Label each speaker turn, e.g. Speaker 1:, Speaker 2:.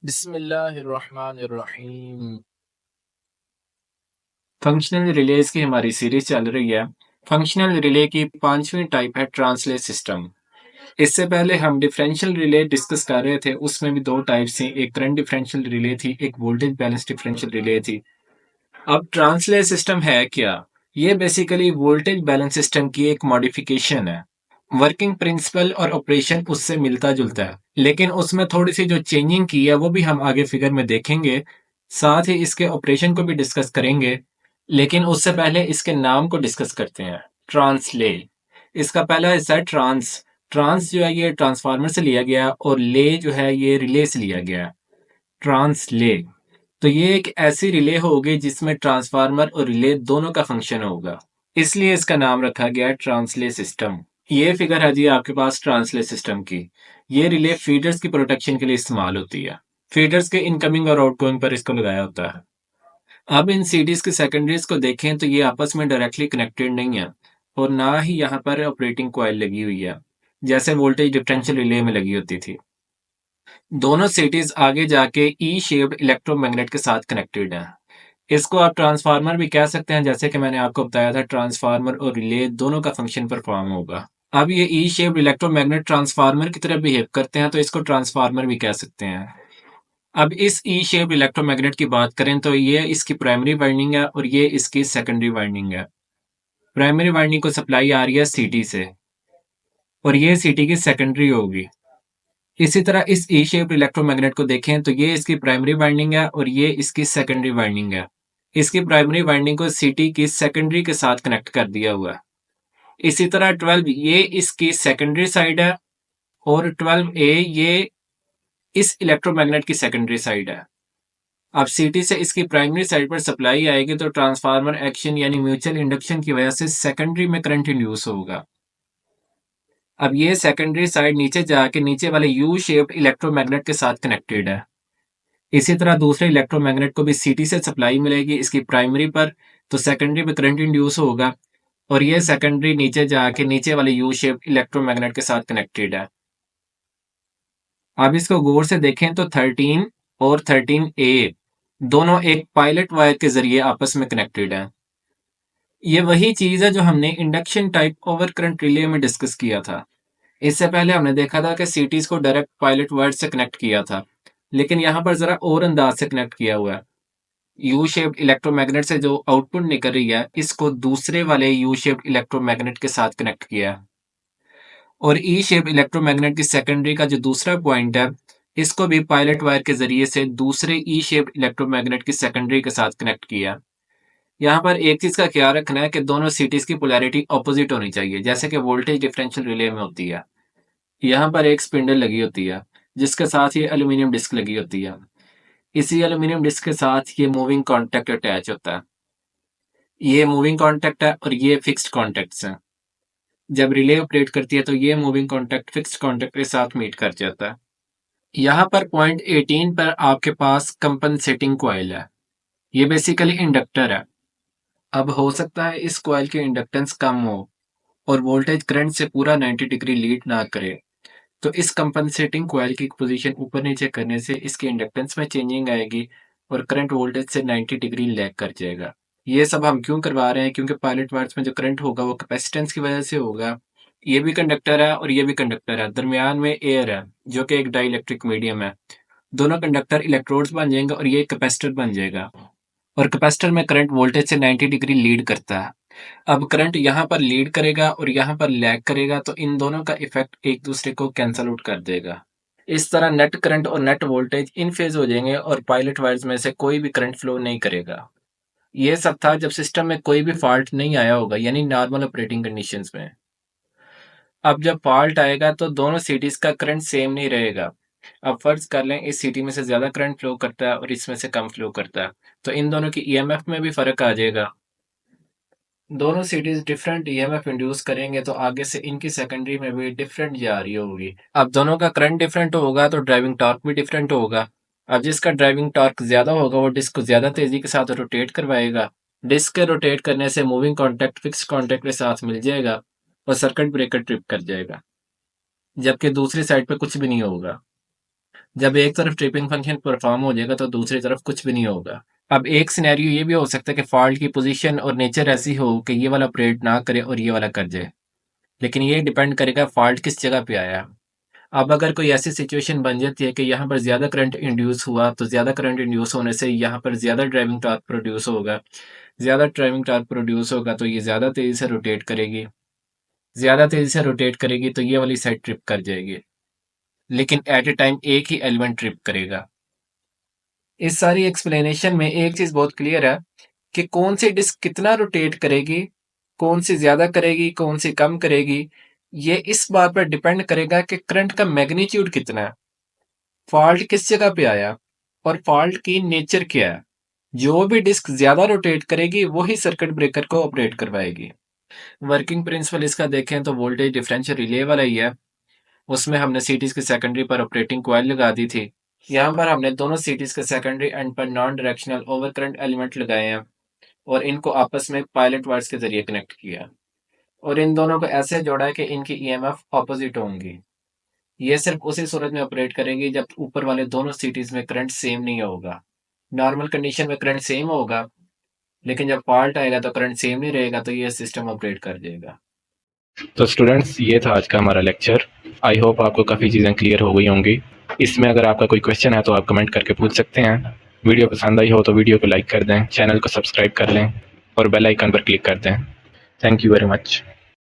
Speaker 1: बिस्मिल्लाहिर्रहमानिर्रहीम।
Speaker 2: Functional release की हमारी सीरीज चल रही है। फंक्शनल रिले की पांचवी टाइप है ट्रांसलेट सिस्टम। इससे पहले हम डिफरेंशियल रिले डिस्कस कर रहे थे, उसमें भी दो टाइप्स थी, एक करंट डिफरेंशियल रिले थी, एक वोल्टेज बैलेंस डिफरेंशियल रिले थी। अब ट्रांसलेट सिस्टम है क्या? ये बेसिकली वोल्टेज बैलेंस सिस्टम की एक मॉडिफिकेशन है। वर्किंग प्रिंसिपल और ऑपरेशन उससे मिलता जुलता है, लेकिन उसमें थोड़ी सी जो चेंजिंग की है वो भी हम आगे फिगर में देखेंगे। साथ ही इसके ऑपरेशन को भी डिस्कस करेंगे, लेकिन उससे पहले इसके नाम को डिस्कस करते हैं। ट्रांसले, इसका पहला हिस्सा है ट्रांस। ट्रांस जो है ये ट्रांसफार्मर से लिया गया और ले जो है ये रिले से लिया गया। ट्रांसले, तो ये एक ऐसी रिले होगी जिसमें ट्रांसफार्मर और रिले दोनों का फंक्शन होगा, इसलिए इसका नाम रखा गया है ट्रांसले सिस्टम। ये फिगर है जी आपके पास ट्रांसले सिस्टम की। ये रिले फीडर्स की प्रोटेक्शन के लिए इस्तेमाल होती है। फीडर्स के इनकमिंग और आउटगोइंग पर इसको लगाया होता है। अब इन सीडीज के सेकेंडरीज को देखें तो ये आपस में डायरेक्टली कनेक्टेड नहीं है, और ना ही यहाँ पर ऑपरेटिंग कॉइल लगी हुई है जैसे वोल्टेज डिफरेंशियल रिले में लगी होती थी। दोनों सिटीज आगे जाके ई शेप्ड इलेक्ट्रोमैग्नेट के साथ कनेक्टेड हैं। इसको आप ट्रांसफार्मर भी कह सकते हैं, जैसे कि मैंने आपको बताया था ट्रांसफार्मर और रिले दोनों का फंक्शन परफॉर्म होगा। अब ये ई शेप्ड इलेक्ट्रोमैग्नेट ट्रांसफार्मर की तरह बिहेव करते हैं, तो इसको ट्रांसफार्मर भी कह सकते हैं। अब इस ई शेप्ड इलेक्ट्रोमैग्नेट की बात करें तो ये इसकी प्राइमरी वाइंडिंग है और ये इसकी सेकेंडरी वाइंडिंग है। प्राइमरी वाइंडिंग को सप्लाई आ रही है सीटी से और ये सीटी की सेकेंडरी होगी। इसी तरह इस ई शेप्ड इलेक्ट्रोमैग्नेट को देखें तो ये इसकी प्राइमरी वाइंडिंग है और ये इसकी सेकेंडरी वाइंडिंग है। इसकी प्राइमरी वाइंडिंग को सीटी की सेकेंडरी के साथ कनेक्ट कर दिया हुआ है। इसी तरह 12 ये इसकी सेकेंडरी साइड है और 12A ये इस इलेक्ट्रोमैग्नेट की सेकेंडरी साइड है। अब सीटी से इसकी प्राइमरी साइड पर सप्लाई आएगी तो ट्रांसफार्मर एक्शन यानी म्यूचुअल इंडक्शन की वजह से सेकेंडरी में करंट इंड्यूस होगा। अब ये सेकेंडरी साइड नीचे जाके नीचे वाले यू शेप्ड इलेक्ट्रोमैग्नेट के साथ कनेक्टेड है। इसी तरह दूसरे इलेक्ट्रोमैग्नेट को भी सीटी से सप्लाई मिलेगी इसकी प्राइमरी पर, तो सेकेंडरी में करंट इंड्यूस होगा और ये सेकेंडरी नीचे जाके नीचे वाले यू शेप्ड इलेक्ट्रोमैग्नेट के साथ कनेक्टेड है। अब इसको गौर से देखें तो 13 और 13A दोनों एक पायलट वायर के जरिए आपस में कनेक्टेड हैं। ये वही चीज है जो हमने induction type over current relay में डिस्कस किया था। इससे पहले हमने देखा था कि सीटीज को डायरेक्ट पायलट वायर से कनेक्ट किया था, लेकिन यहाँ पर जरा और अंदाज से कनेक्ट किया हुआ है। यू शेप्ड इलेक्ट्रोमैग्नेट से जो आउटपुट निकल रही है इसको दूसरे वाले यू शेप्ड इलेक्ट्रोमैग्नेट के साथ कनेक्ट किया है, और ई शेप इलेक्ट्रोमैग्नेट की सेकेंडरी का जो दूसरा पॉइंट है इसको भी पायलट वायर के जरिए से दूसरे ई शेप इलेक्ट्रोमैग्नेट की सेकेंडरी के साथ कनेक्ट किया। यहाँ पर एक चीज का ख्याल रखना है कि दोनों सिटीज की पोलैरिटी ऑपोजिट होनी चाहिए, जैसे कि वोल्टेज डिफरेंशियल रिले में होती है। यहाँ पर एक स्पिंडल लगी होती है जिसके साथ ये एल्यूमिनियम डिस्क लगी होती है। इसी एल्यूमिनियम डिस्क के साथ ये मूविंग कॉन्टैक्ट अटैच होता है। ये मूविंग कॉन्टैक्ट है और ये फिक्स्ड कॉन्टैक्ट्स हैं। जब रिले ऑपरेट करती है तो ये मूविंग कॉन्टैक्ट फिक्स्ड कॉन्टैक्ट के साथ मीट कर जाता है। यहाँ पर पॉइंट 18 पर आपके पास कंपनसेटिंग कॉइल है। ये बेसिकली इंडक्टर है। अब हो सकता है इस कॉइल की इंडक्टेंस कम हो और वोल्टेज करंट से पूरा 90 डिग्री लीड ना करे, तो इस कंपनसेटिंग कॉइल की पोजीशन ऊपर नीचे करने से इसकी इंडक्टेंस में चेंजिंग आएगी और करंट वोल्टेज से 90 डिग्री लैग कर जाएगा। ये सब हम क्यों करवा रहे हैं? क्योंकि पायलट वायर्स में जो करंट होगा वो कैपेसिटेंस की वजह से होगा। ये भी कंडक्टर है और ये भी कंडक्टर है, दरमियान में एयर है जो कि एक डाइलेक्ट्रिक मीडियम है। दोनों कंडक्टर इलेक्ट्रोड्स बन जाएंगे और ये कैपेसिटर बन जाएगा, और कैपेसिटर में करंट वोल्टेज से 90 डिग्री लीड करता है। अब करंट यहाँ पर लीड करेगा और यहाँ पर लैग करेगा, तो इन दोनों का इफेक्ट एक दूसरे को कैंसल आउट कर देगा। इस तरह नेट करंट और नेट वोल्टेज इन फेज हो जाएंगे और पायलट वायर्स में से कोई भी करंट फ्लो नहीं करेगा। ये सब था जब सिस्टम में कोई भी फॉल्ट नहीं आया होगा, यानी नॉर्मल ऑपरेटिंग कंडीशंस में। अब जब फॉल्ट आएगा तो दोनों सिटीज का करंट सेम नहीं रहेगा। अब फर्ज कर लें इस सिटी में से ज्यादा करंट फ्लो करता है और इसमें से कम फ्लो करता है, तो इन दोनों की ईएमएफ में भी फर्क आ जाएगा। दोनों सिटीज डिफरेंट ईएमएफ इंड्यूस करेंगे तो आगे से इनकी सेकेंडरी में भी डिफरेंट जा रही होगी। अब दोनों का करंट डिफरेंट होगा तो ड्राइविंग टॉर्क भी डिफरेंट होगा। अब जिसका ड्राइविंग टॉर्क ज्यादा होगा वो डिस्क को ज्यादा तेजी के साथ रोटेट करवाएगा। डिस्क के रोटेट करने से मूविंग कॉन्टैक्ट फिक्स कॉन्टैक्ट के साथ मिल जाएगा और सर्किट ब्रेकर ट्रिप कर जाएगा, जबकि दूसरी साइड पे कुछ भी नहीं होगा। जब एक तरफ ट्रिपिंग फंक्शन परफॉर्म हो जाएगा तो दूसरी तरफ कुछ भी नहीं होगा। अब एक सिनेरियो ये भी हो सकता है कि फॉल्ट की पोजीशन और नेचर ऐसी हो कि ये वाला ऑपरेट ना करे और ये वाला कर जाए, लेकिन ये डिपेंड करेगा फॉल्ट किस जगह पे आया। अब अगर कोई ऐसी सिचुएशन बन जाती है कि यहाँ पर ज़्यादा करंट इंड्यूस हुआ, तो ज़्यादा करंट इंड्यूस होने से यहाँ पर ज़्यादा ड्राइविंग टॉर्क प्रोड्यूस होगा। ज़्यादा ड्राइविंग टॉर्क प्रोड्यूस होगा तो ये ज़्यादा तेज़ी से रोटेट करेगी। ज़्यादा तेज़ी से रोटेट करेगी तो ये वाली साइड ट्रिप कर जाएगी। लेकिन एट ए टाइम एक ही एलिमेंट ट्रिप करेगा। इस सारी एक्सप्लेनेशन में एक चीज़ बहुत क्लियर है कि कौन सी डिस्क कितना रोटेट करेगी, कौन सी ज़्यादा करेगी, कौन सी कम करेगी, ये इस बात पर डिपेंड करेगा कि करंट का मैग्नीट्यूड कितना है, फॉल्ट किस जगह पे आया और फॉल्ट की नेचर क्या है। जो भी डिस्क ज़्यादा रोटेट करेगी वही सर्किट ब्रेकर को ऑपरेट करवाएगी। वर्किंग प्रिंसिपल इसका देखें तो वोल्टेज डिफरेंशियल रिले वाला ही है। उसमें हमने सीटीज की सेकेंडरी पर ऑपरेटिंग कॉइल लगा दी थी। यहाँ पर हमने दोनों सीटीज के सेकेंडरी एंड पर non directional over current element लगाए हैं और इनको आपस में पायलट वायर्स के जरिए कनेक्ट किया और इन दोनों को ऐसे जोड़ा है कि इनकी ईएमएफ ऑपोजिट होंगी। ये सिर्फ उसी सूरत में ऑपरेट करेगी जब ऊपर वाले दोनों सीटीज में करंट सेम नहीं होगा। नॉर्मल कंडीशन में करंट सेम होगा, लेकिन जब फॉल्ट आएगा तो करंट सेम नहीं रहेगा, तो ये सिस्टम ऑपरेट कर जाएगा।
Speaker 1: तो स्टूडेंट्स, ये था आज का हमारा लेक्चर। आई होप आपको काफ़ी चीज़ें क्लियर हो गई होंगी। इसमें अगर आपका कोई क्वेश्चन है तो आप कमेंट करके पूछ सकते हैं। वीडियो पसंद आई हो तो वीडियो को लाइक कर दें, चैनल को सब्सक्राइब कर लें और बेल आइकन पर क्लिक कर दें। Thank you very much.